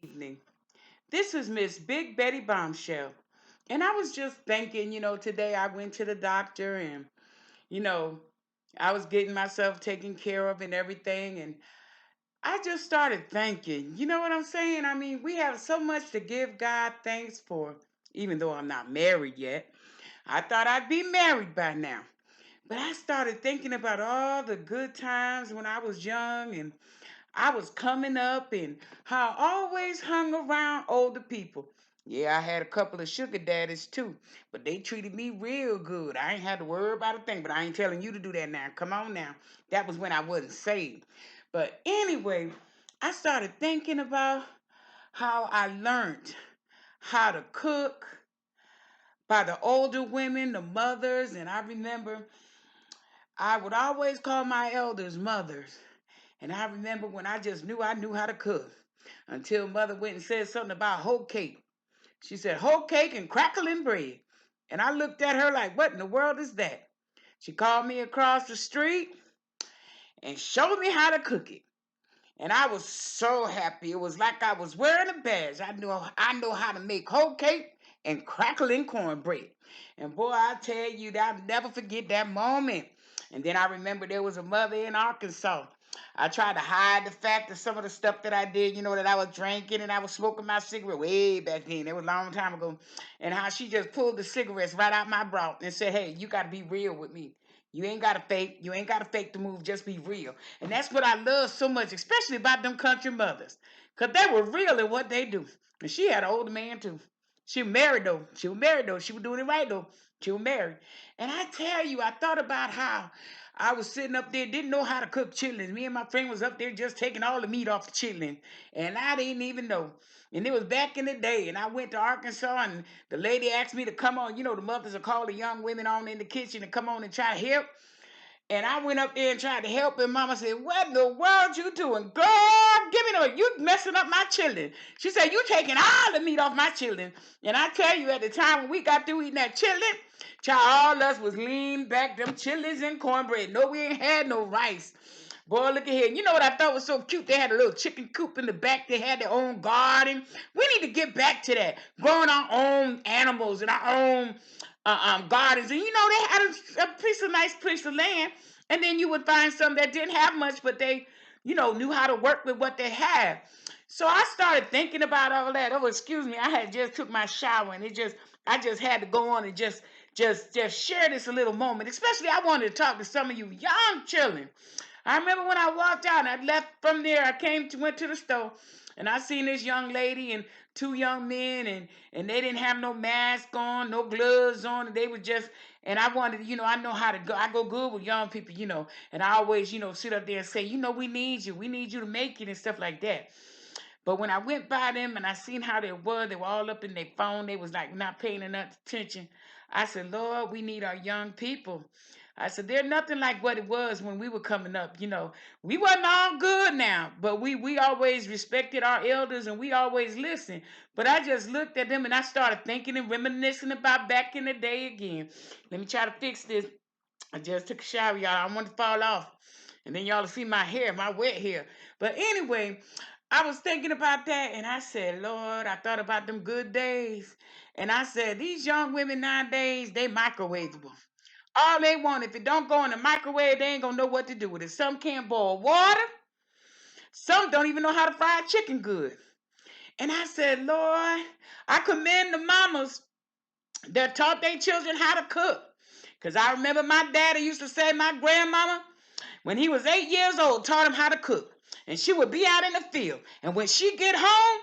Evening. This is Miss Big Betty Bombshell. And I was just thinking, today I went to the doctor and, you know, I was getting myself taken care of and everything. And I just started thinking, you know what I'm saying? I mean, we have so much to give God thanks for, even though I'm not married yet. I thought I'd be married by now. But I started thinking about all the good times when I was young and I was coming up and how I always hung around older people. Yeah, I had a couple of sugar daddies too, but they treated me real good. I ain't had to worry about a thing, but I ain't telling you to do that now. Come on now. That was when I wasn't saved. But anyway, I started thinking about how I learned how to cook by the older women, the mothers, and I remember I would always call my elders mothers. And I remember when I knew how to cook until mother went and said something about hoe cake. She said, hoe cake and crackling bread. And I looked at her like, what in the world is that? She called me across the street and showed me how to cook it. And I was so happy. It was like I was wearing a badge. I know how to make whole cake and crackling cornbread. And boy, I tell you, I'll never forget that moment. And then I remember there was a mother in Arkansas. I tried to hide the fact of some of the stuff that I did, that I was drinking and I was smoking my cigarette way back then. It was a long time ago. And how she just pulled the cigarettes right out my bra and said, hey, you got to be real with me. You ain't got to fake. You ain't got to fake the move. Just be real. And that's what I love so much, especially about them country mothers. Because they were real in what they do. And she had an older man too. She was married though. She was married though. She was doing it right though. She was married. And I tell you, I thought about how I was sitting up there, didn't know how to cook chitlins. Me and my friend was up there just taking all the meat off the chitlin. And I didn't even know. And it was back in the day. And I went to Arkansas and the lady asked me to come on. The mothers will call the young women on in the kitchen to come on and try to help. And I went up there and tried to help, and Mama said, "What in the world you doing, girl? Give me no, you messing up my children." She said, "You taking all the meat off my children." And I tell you, at the time when we got through eating that children, child, all us was lean back, them chilies and cornbread. No, we ain't had no rice. Boy, look at here. You know what I thought was so cute? They had a little chicken coop in the back. They had their own garden. We need to get back to that. Growing our own animals and our own gardens. And they had a piece of nice piece of land. And then you would find some that didn't have much, but they, knew how to work with what they had. So I started thinking about all that. Oh, excuse me. I had just took my shower and I just had to go on and just share this a little moment. Especially I wanted to talk to some of you young children. I remember when I walked out and I left from there, went to the store and I seen this young lady and two young men and they didn't have no mask on, no gloves on, and they were just, and I wanted, I know how to go. I go good with young people, and I always, sit up there and say, we need you to make it and stuff like that. But when I went by them and I seen how they were all up in their phone, they was like not paying enough attention. I said, Lord, we need our young people. I said, they're nothing like what it was when we were coming up. We wasn't all good now, but we always respected our elders and we always listened. But I just looked at them and I started thinking and reminiscing about back in the day again. Let me try to fix this. I just took a shower, y'all. I want to fall off. And then y'all will see my hair, my wet hair. But anyway, I was thinking about that and I said, Lord, I thought about them good days. And I said, these young women nowadays, they microwavable. All they want, if it don't go in the microwave, they ain't gonna know what to do with it. Some can't boil water. Some don't even know how to fry chicken good. And I said, Lord, I commend the mamas that taught their children how to cook. Because I remember my daddy used to say, my grandmama, when he was 8 years old, taught him how to cook. And she would be out in the field. And when she get home,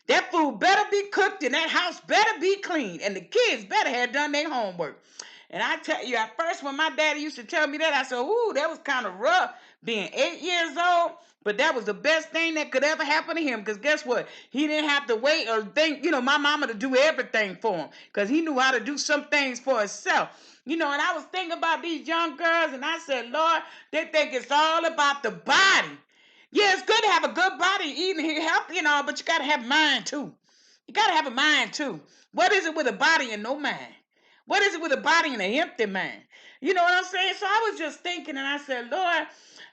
that food better be cooked and that house better be clean. And the kids better have done their homework. And I tell you, at first when my daddy used to tell me that, I said, ooh, that was kind of rough being 8 years old. But that was the best thing that could ever happen to him. Because guess what? He didn't have to wait or think, my mama to do everything for him. Because he knew how to do some things for himself. And I was thinking about these young girls and I said, Lord, they think it's all about the body. Yeah, it's good to have a good body, eating healthy and all, but you got to have mind too. You got to have a mind too. What is it with a body and no mind? What is it with a body and an empty mind? You know what I'm saying? So I was just thinking, and I said, Lord,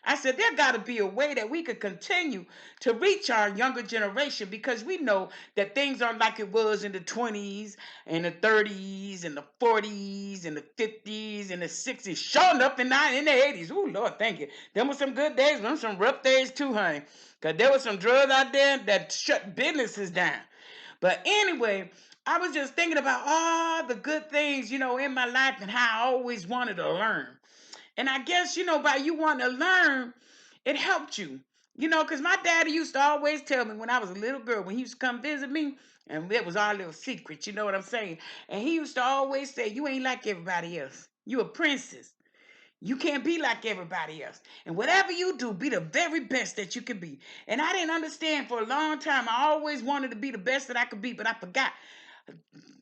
I said, there got to be a way that we could continue to reach our younger generation, because we know that things aren't like it was in the 20s and the 30s and the 40s and the 50s and the 60s, showing up in the 80s. Ooh, Lord, thank you. Them were some good days, them some rough days too, honey. Because there was some drugs out there that shut businesses down. But anyway, I was just thinking about all the good things, in my life, and how I always wanted to learn. And I guess, by you wanting to learn, it helped you. Because my daddy used to always tell me when I was a little girl, when he used to come visit me, and it was our little secret, you know what I'm saying? And he used to always say, you ain't like everybody else. You a princess. You can't be like everybody else. And whatever you do, be the very best that you can be. And I didn't understand for a long time. I always wanted to be the best that I could be, but I forgot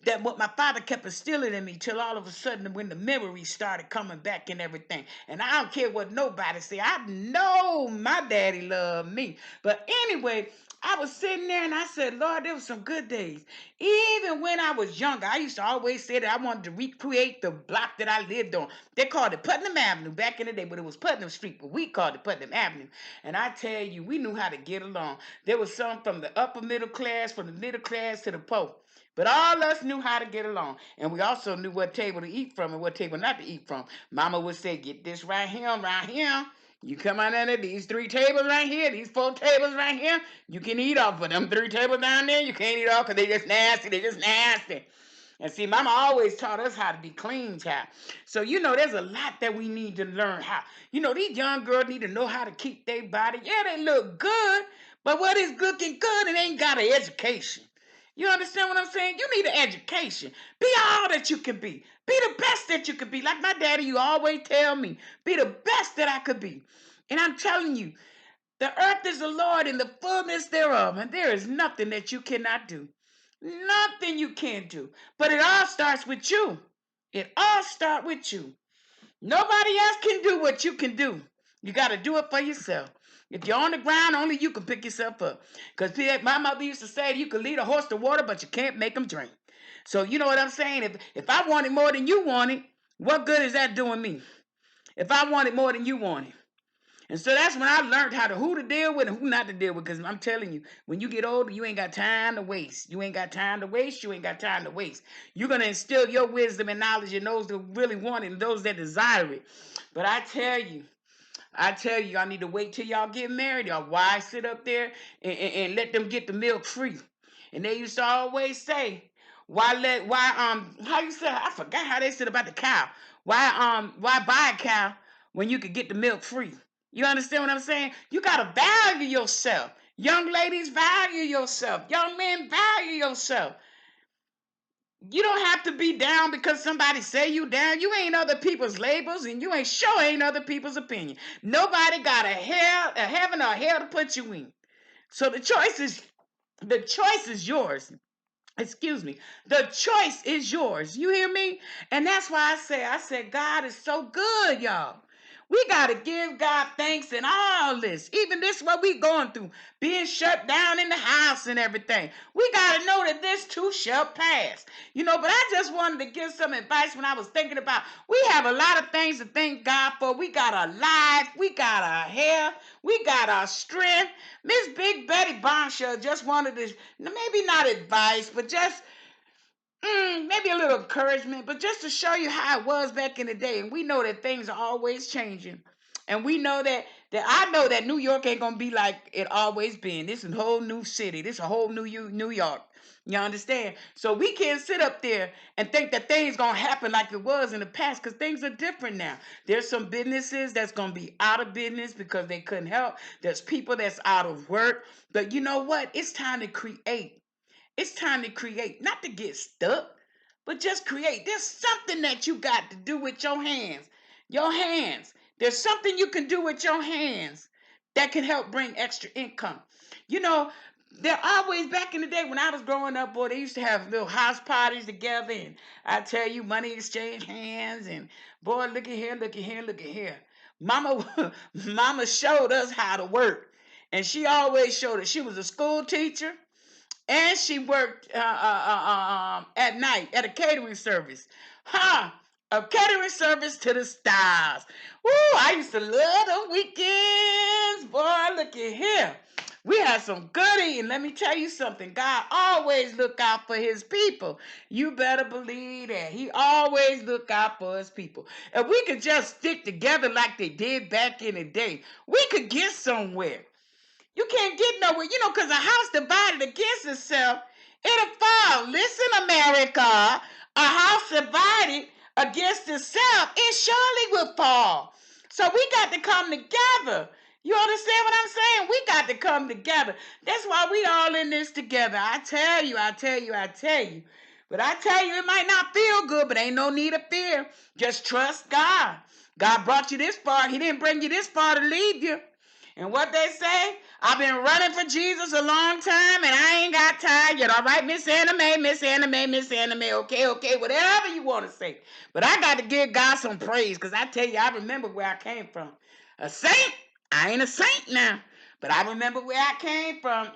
that what my father kept instilling in me, till all of a sudden when the memories started coming back and everything. And I don't care what nobody say. I know my daddy loved me. But anyway, I was sitting there and I said, Lord, there were some good days. Even when I was younger, I used to always say that I wanted to recreate the block that I lived on. They called it Putnam Avenue back in the day, but it was Putnam Street, but we called it Putnam Avenue. And I tell you, we knew how to get along. There was some from the upper middle class, from the middle class to the poor. But all of us knew how to get along. And we also knew what table to eat from and what table not to eat from. Mama would say, get this right here, right here. You come on under these 3 tables right here, these 4 tables right here. You can eat off of them 3 tables down there. You can't eat off because they just nasty. They just nasty. And see, Mama always taught us how to be clean, child. So, there's a lot that we need to learn how. These young girls need to know how to keep their body. Yeah, they look good, but what is looking good and ain't got an education? You understand what I'm saying? You need an education. Be all that you can be. Be the best that you could be. Like my daddy, you always tell me, be the best that I could be. And I'm telling you, the earth is the Lord and the fullness thereof, and there is nothing that you cannot do. Nothing you can't do. But it all starts with you. It all starts with you. Nobody else can do what you can do. You got to do it for yourself. If you're on the ground, only you can pick yourself up. Because my mother used to say, you can lead a horse to water, but you can't make him drink. So you know what I'm saying? If I want it more than you want it, what good is that doing me? If I want it more than you want it. And so that's when I learned who to deal with and who not to deal with. Because I'm telling you, when you get older, you ain't got time to waste. You ain't got time to waste. You ain't got time to waste. You're going to instill your wisdom and knowledge in those that really want it and those that desire it. But I tell you, y'all need to wait till y'all get married. Y'all, why sit up there and let them get the milk free? And they used to always say, how you say, I forgot how they said about the cow. Why buy a cow when you could get the milk free? You understand what I'm saying? You gotta value yourself. Young ladies, value yourself. Young men, value yourself. You don't have to be down because somebody say you down. You ain't other people's labels, and you ain't other people's opinion. Nobody got a heaven or a hell to put you in. So the choice is yours. Excuse me. The choice is yours. You hear me? And that's why I said, God is so good, y'all. We got to give God thanks in all this. Even this, what we going through, being shut down in the house and everything. We got to know that this too shall pass. But I just wanted to give some advice when I was thinking about, we have a lot of things to thank God for. We got our life. We got our hair. We got our strength. Miss Big Betty Bombshell just wanted to, maybe not advice, but just maybe a little encouragement, but just to show you how it was back in the day. And we know that things are always changing. And we know that I know that New York ain't gonna be like it always been. This is a whole new city. This is a whole New York. You understand? So we can't sit up there and think that things gonna happen like it was in the past, because things are different now. There's some businesses that's gonna be out of business because they couldn't help. There's people that's out of work. But you know what? It's time to create. It's time to create, not to get stuck, but just create. There's something that you got to do with your hands. Your hands. There's something you can do with your hands that can help bring extra income. You know, they're always back in the day when I was growing up, boy, they used to have little house parties together, and I tell you, money exchange hands, and boy, look at here, look at here, look at here. Mama, Mama showed us how to work, and she always showed us. She was a school teacher, and she worked at night at a catering service. Huh? A catering service to the stars. Woo, I used to love the weekends. Boy, look at here. We had some good eating. Let me tell you something. God always look out for his people. You better believe that. He always look out for his people. If we could just stick together like they did back in the day, we could get somewhere. You can't get nowhere, because a house divided against itself, it'll fall. Listen, America, a house divided against itself, it surely will fall. So we got to come together. You understand what I'm saying? We got to come together. That's why we all in this together. I tell you, I tell you, I tell you. But I tell you, it might not feel good, but ain't no need of fear. Just trust God. God brought you this far. He didn't bring you this far to leave you. And what they say, I've been running for Jesus a long time and I ain't got tired yet. All right, Miss Anime, Miss Anime, Miss Anime. Okay, whatever you want to say. But I got to give God some praise because I tell you, I remember where I came from. A saint? I ain't a saint now. But I remember where I came from.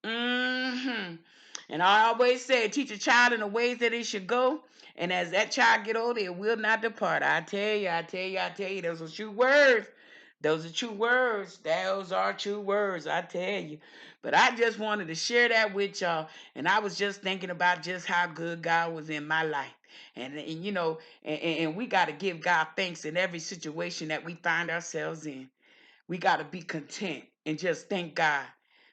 And I always say, teach a child in the ways that it should go. And as that child get older, it will not depart. I tell you, I tell you, I tell you, those are true words. Those are true words. Those are true words, I tell you. But I just wanted to share that with y'all. And I was just thinking about just how good God was in my life. And we got to give God thanks in every situation that we find ourselves in. We got to be content and just thank God.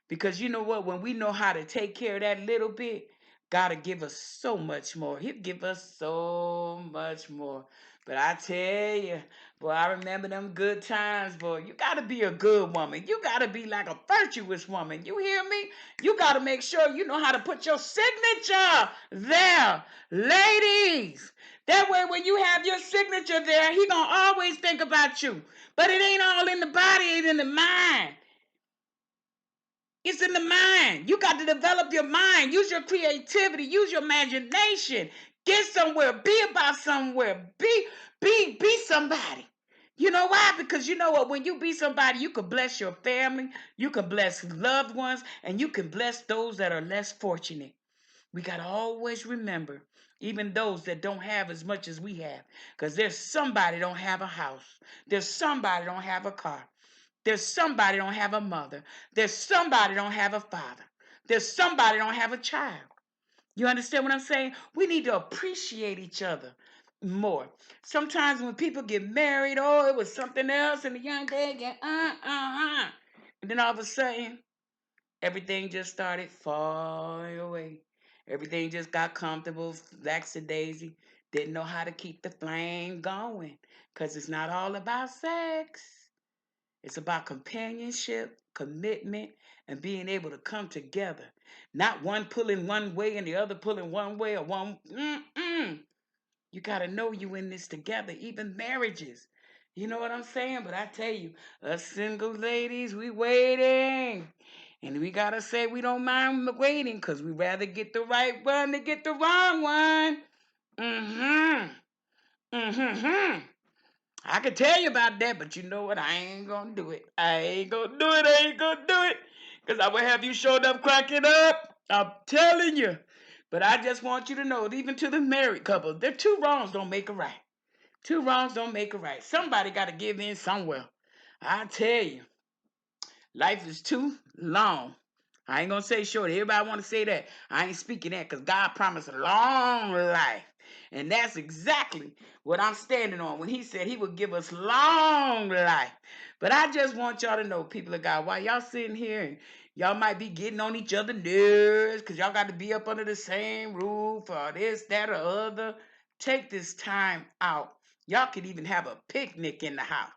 Because you know what? When we know how to take care of that little bit, God will give us so much more. He'll give us so much more. But I tell you, boy, I remember them good times, boy. You got to be a good woman. You got to be like a virtuous woman. You hear me? You got to make sure you know how to put your signature there. Ladies, that way when you have your signature there, he going to always think about you. But it ain't all in the body, it's in the mind. It's in the mind. You got to develop your mind. Use your creativity. Use your imagination. Get somewhere. Be about somewhere. Be somebody. You know why? Because you know what? When you be somebody, you can bless your family, you can bless loved ones, and you can bless those that are less fortunate. We got to always remember, even those that don't have as much as we have, because there's somebody don't have a house. There's somebody don't have a car. There's somebody don't have a mother. There's somebody don't have a father. There's somebody don't have a child. You understand what I'm saying? We need to appreciate each other more. Sometimes when people get married, oh, it was something else, and the young day get and then all of a sudden, everything just started falling away. Everything just got comfortable, lackadaisy. Didn't know how to keep the flame going, because it's not all about sex. It's about companionship, commitment, and being able to come together. Not one pulling one way and the other pulling one way or one. You got to know you in this together, even marriages. You know what I'm saying? But I tell you, us single ladies, we waiting. And we got to say we don't mind waiting because we rather get the right one than get the wrong one. Mm-hmm. Mm-hmm. I could tell you about that, but you know what? I ain't gonna do it. I ain't gonna do it. I ain't gonna do it. Because I will have you showed up cracking up. I'm telling you. But I just want you to know, even to the married couple, there two wrongs don't make a right. Two wrongs don't make a right. Somebody got to give in somewhere. I tell you, life is too long. I ain't gonna say short. Everybody want to say that. I ain't speaking that because God promised a long life. And that's exactly what I'm standing on when he said he would give us long life. But I just want y'all to know, people of God, while y'all sitting here and y'all might be getting on each other's nerves because y'all got to be up under the same roof or this, that, or other, take this time out. Y'all could even have a picnic in the house.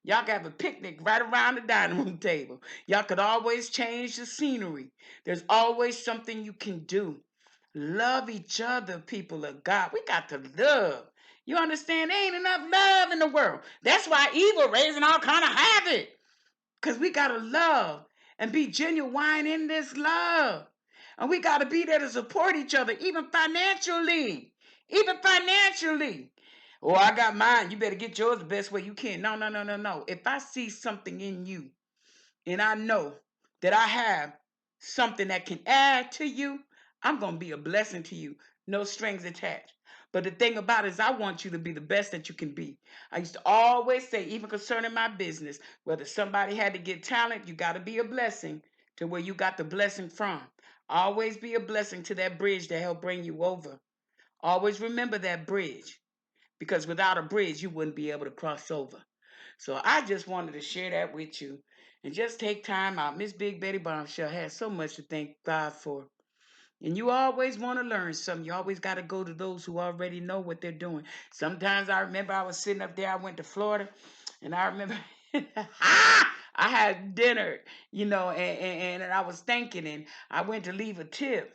Y'all can have a picnic right around the dining room table. Y'all could always change the scenery. There's always something you can do. Love each other, people of God. We got to love. You understand? There ain't enough love in the world. That's why evil raising all kind of havoc. Because we got to love and be genuine in this love. And we got to be there to support each other, even financially. Even financially. Oh, I got mine. You better get yours the best way you can. No, no, no, no, no. If I see something in you and I know that I have something that can add to you, I'm going to be a blessing to you. No strings attached. But the thing about it is, I want you to be the best that you can be. I used to always say, even concerning my business, whether somebody had to get talent, you got to be a blessing to where you got the blessing from. Always be a blessing to that bridge that helped bring you over. Always remember that bridge, because without a bridge, you wouldn't be able to cross over. So I just wanted to share that with you and just take time out. Miss Big Betty Bombshell has so much to thank God for. And you always want to learn something. You always got to go to those who already know what they're doing. Sometimes I remember I was sitting up there. I went to Florida, and I remember I had dinner, and I was thinking, and I went to leave a tip,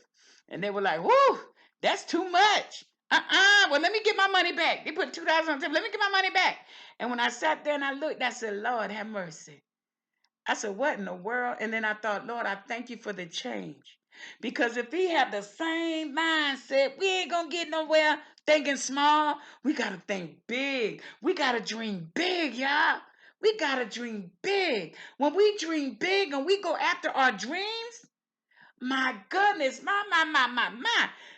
and they were like, "Whoo, that's too much." Well, let me get my money back. They put 2,000 on the tip. Let me get my money back. And when I sat there and I looked, I said, "Lord, have mercy." I said, what in the world? And then I thought, Lord, I thank you for the change. Because if he had the same mindset, we ain't going to get nowhere thinking small. We got to think big. We got to dream big, y'all. We got to dream big. When we dream big and we go after our dreams, my goodness, my.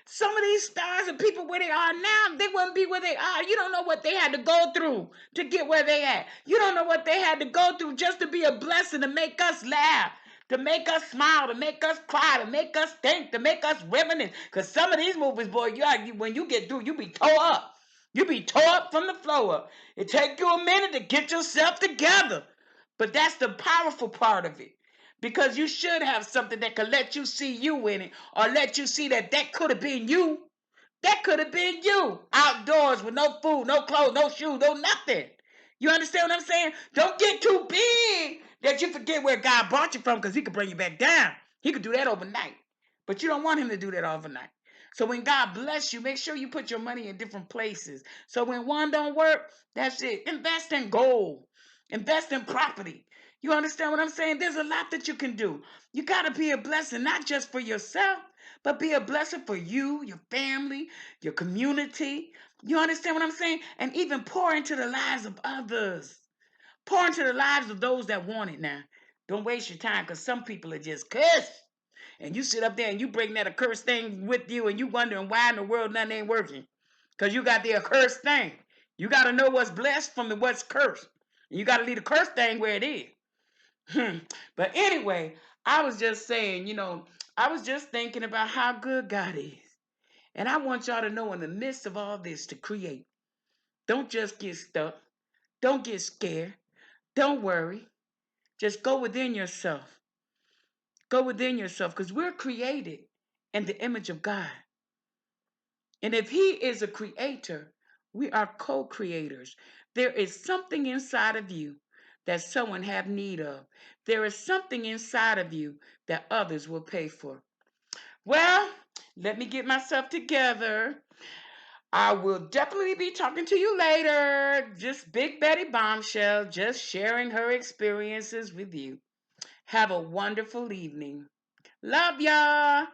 Some of these stars and people where they are now, they wouldn't be where they are. You don't know what they had to go through to get where they at. You don't know what they had to go through just to be a blessing, to make us laugh, to make us smile, to make us cry, to make us think, to make us reminisce. Because some of these movies, boy, when you get through, you be tore up. You be tore up from the floor up. It take you a minute to get yourself together. But that's the powerful part of it. Because you should have something that could let you see you in it, or let you see that could have been you. That could have been you. Outdoors with no food, no clothes, no shoes, no nothing. You understand what I'm saying? Don't get too big that you forget where God brought you from, because he could bring you back down. He could do that overnight. But you don't want him to do that overnight. So when God bless you, make sure you put your money in different places. So when one don't work, that's it. Invest in gold. Invest in property. You understand what I'm saying? There's a lot that you can do. You got to be a blessing, not just for yourself, but be a blessing for you, your family, your community. You understand what I'm saying? And even pour into the lives of others. Pour into the lives of those that want it now. Don't waste your time, because some people are just cursed. And you sit up there and you bring that accursed thing with you, and you wondering why in the world nothing ain't working. Because you got the accursed thing. You got to know what's blessed from the what's cursed. And you got to leave the cursed thing where it is. But anyway, I was just saying, I was just thinking about how good God is. And I want y'all to know, in the midst of all this, to create. Don't just get stuck. Don't get scared. Don't worry. Just go within yourself. Go within yourself, because we're created in the image of God. And if he is a creator, we are co-creators. There is something inside of you that someone have need of. There is something inside of you that others will pay for. Well, let me get myself together. I will definitely be talking to you later. Just Big Betty Bombshell, just sharing her experiences with you. Have a wonderful evening. Love y'all.